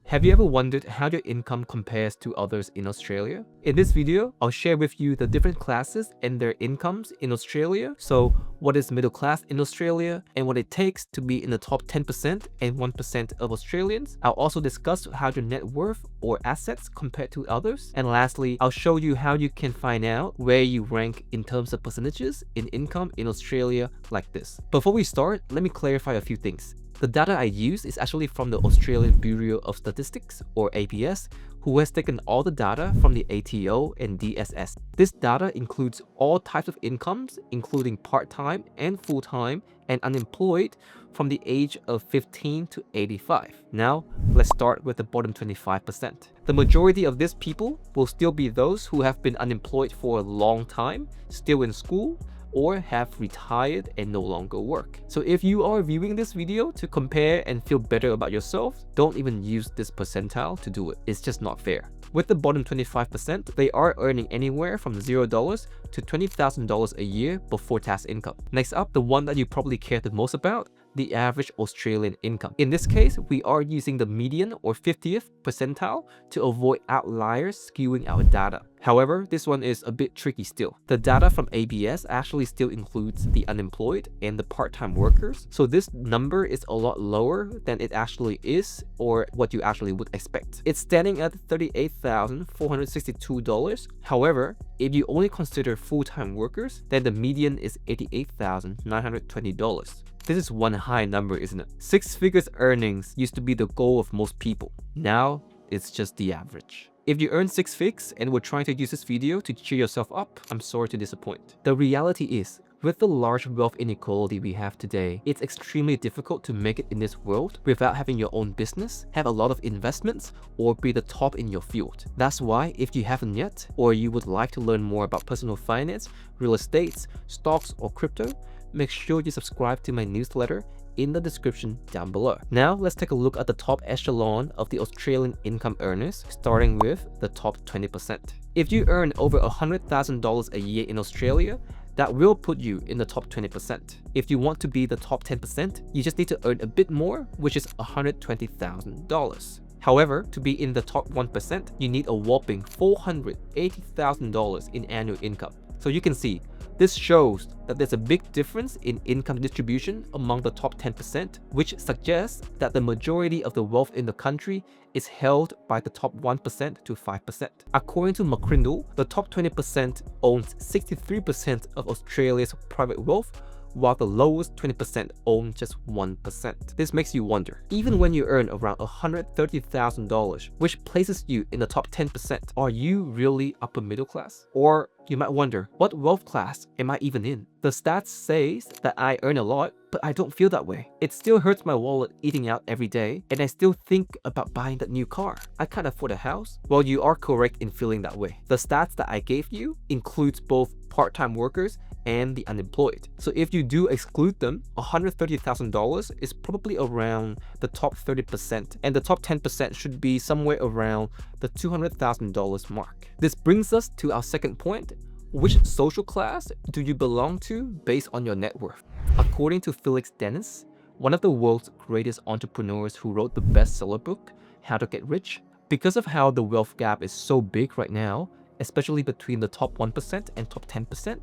Have you ever wondered how your income compares to others in Australia? In this video, I'll share with you the different classes and their incomes in Australia. So what is middle class in Australia and what it takes to be in the top 10% and 1% of Australians. I'll also discuss how your net worth or assets compare to others. And lastly, I'll show you how you can find out where you rank in terms of percentages in income in Australia like this. Before we start, let me clarify a few things. The data I use is actually from the Australian Bureau of Statistics, or ABS, who has taken all the data from the ATO and DSS. This data includes all types of incomes, including part-time and full-time and unemployed from the age of 15 to 85. Now, let's start with the bottom 25%. The majority of these people will still be those who have been unemployed for a long time, still in school, or have retired and no longer work. So if you are viewing this video to compare and feel better about yourself, don't even use this percentile to do it. It's just not fair. With the bottom 25%, they are earning anywhere from $0 to $20,000 a year before tax income. Next up, the one that you probably care the most about, the average Australian income. In this case, we are using the median or 50th percentile to avoid outliers skewing our data. However, this one is a bit tricky still. The data from ABS actually still includes the unemployed and the part-time workers, so this number is a lot lower than it actually is or what you actually would expect. It's standing at $38,462. However, if you only consider full-time workers, then the median is $88,920. This is one high number, isn't it? Six figures earnings used to be the goal of most people. Now, it's just the average. If you earn six figures and were trying to use this video to cheer yourself up, I'm sorry to disappoint. The reality is, with the large wealth inequality we have today, it's extremely difficult to make it in this world without having your own business, have a lot of investments, or be the top in your field. That's why if you haven't yet, or you would like to learn more about personal finance, real estate, stocks, or crypto, make sure you subscribe to my newsletter in the description down below. Now let's take a look at the top echelon of the Australian income earners, starting with the top 20%. If you earn over $100,000 a year in Australia, that will put you in the top 20%. If you want to be the top 10%, you just need to earn a bit more, which is $120,000. However, to be in the top 1%, you need a whopping $480,000 in annual income. So you can see, this shows that there's a big difference in income distribution among the top 10%, which suggests that the majority of the wealth in the country is held by the top 1% to 5%. According to McCrindle, the top 20% owns 63% of Australia's private wealth, while the lowest 20% own just 1%. This makes you wonder, even when you earn around $130,000, which places you in the top 10%, are you really upper middle class? Or you might wonder, what wealth class am I even in? The stats says that I earn a lot, but I don't feel that way. It still hurts my wallet eating out every day, and I still think about buying that new car. I can't afford a house. Well, you are correct in feeling that way. The stats that I gave you includes both part-time workers and the unemployed. So if you do exclude them, $130,000 is probably around the top 30%, and the top 10% should be somewhere around the $200,000 mark. This brings us to our second point. Which social class do you belong to based on your net worth? According to Felix Dennis, one of the world's greatest entrepreneurs who wrote the bestseller book, How to Get Rich, because of how the wealth gap is so big right now, especially between the top 1% and top 10%,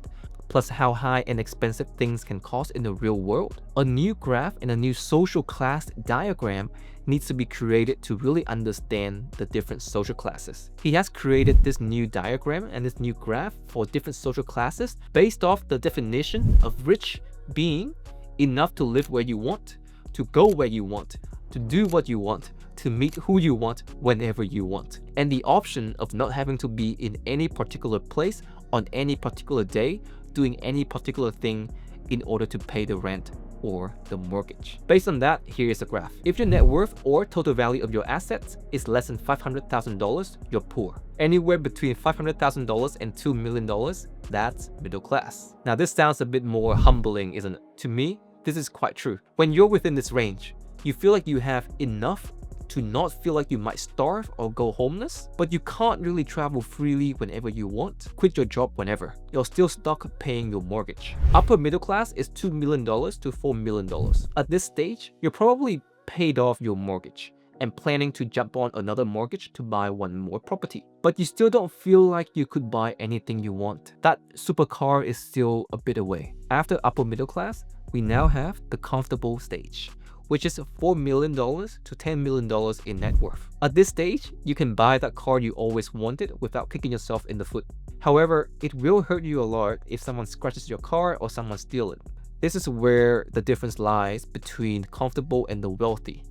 plus how high and expensive things can cost in the real world, a new graph and a new social class diagram needs to be created to really understand the different social classes. He has created this new diagram and this new graph for different social classes based off the definition of rich being enough to live where you want, to go where you want, to do what you want, to meet who you want whenever you want, and the option of not having to be in any particular place on any particular day doing any particular thing in order to pay the rent or the mortgage. Based on that, here is a graph. If your net worth or total value of your assets is less than $500,000, you're poor. Anywhere between $500,000 and $2 million, that's middle class. Now this sounds a bit more humbling, isn't it? To me, this is quite true. When you're within this range, you feel like you have enough to not feel like you might starve or go homeless, but you can't really travel freely whenever you want, quit your job whenever. You're still stuck paying your mortgage. Upper middle class is $2 million to $4 million. At this stage, you're probably paid off your mortgage and planning to jump on another mortgage to buy one more property. But you still don't feel like you could buy anything you want. That supercar is still a bit away. After upper middle class, we now have the comfortable stage, which is $4 million to $10 million in net worth. At this stage, you can buy that car you always wanted without kicking yourself in the foot. However, it will hurt you a lot if someone scratches your car or someone steals it. This is where the difference lies between comfortable and the wealthy,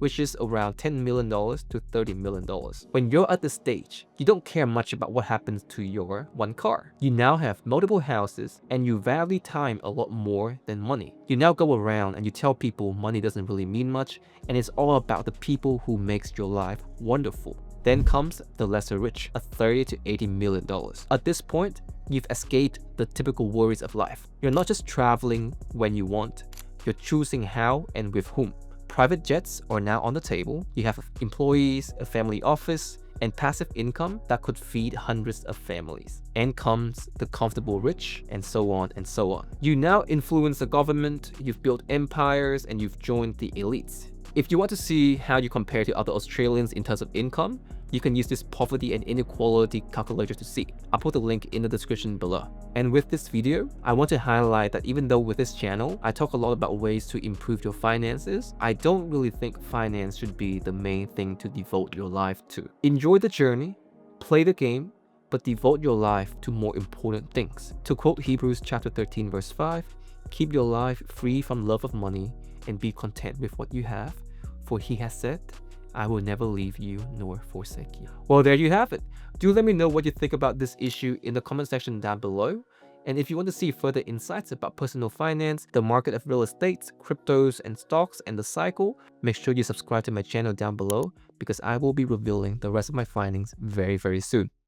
which is around $10 million to $30 million. When you're at this stage, you don't care much about what happens to your one car. You now have multiple houses and you value time a lot more than money. You now go around and you tell people money doesn't really mean much and it's all about the people who makes your life wonderful. Then comes the lesser rich, at $30 to $80 million. At this point, you've escaped the typical worries of life. You're not just traveling when you want, you're choosing how and with whom. Private jets are now on the table. You have employees, a family office, and passive income that could feed hundreds of families. And comes the comfortable rich, and so on and so on. You now influence the government, you've built empires, and you've joined the elites. If you want to see how you compare to other Australians in terms of income, you can use this poverty and inequality calculator to see. I'll put the link in the description below. And with this video, I want to highlight that even though with this channel, I talk a lot about ways to improve your finances, I don't really think finance should be the main thing to devote your life to. Enjoy the journey, play the game, but devote your life to more important things. To quote Hebrews chapter 13 verse 5, keep your life free from love of money and be content with what you have, for he has said, I will never leave you nor forsake you. Well, there you have it. Do let me know what you think about this issue in the comment section down below. And if you want to see further insights about personal finance, the market of real estate, cryptos and stocks, and the cycle, make sure you subscribe to my channel down below because I will be revealing the rest of my findings very, very soon.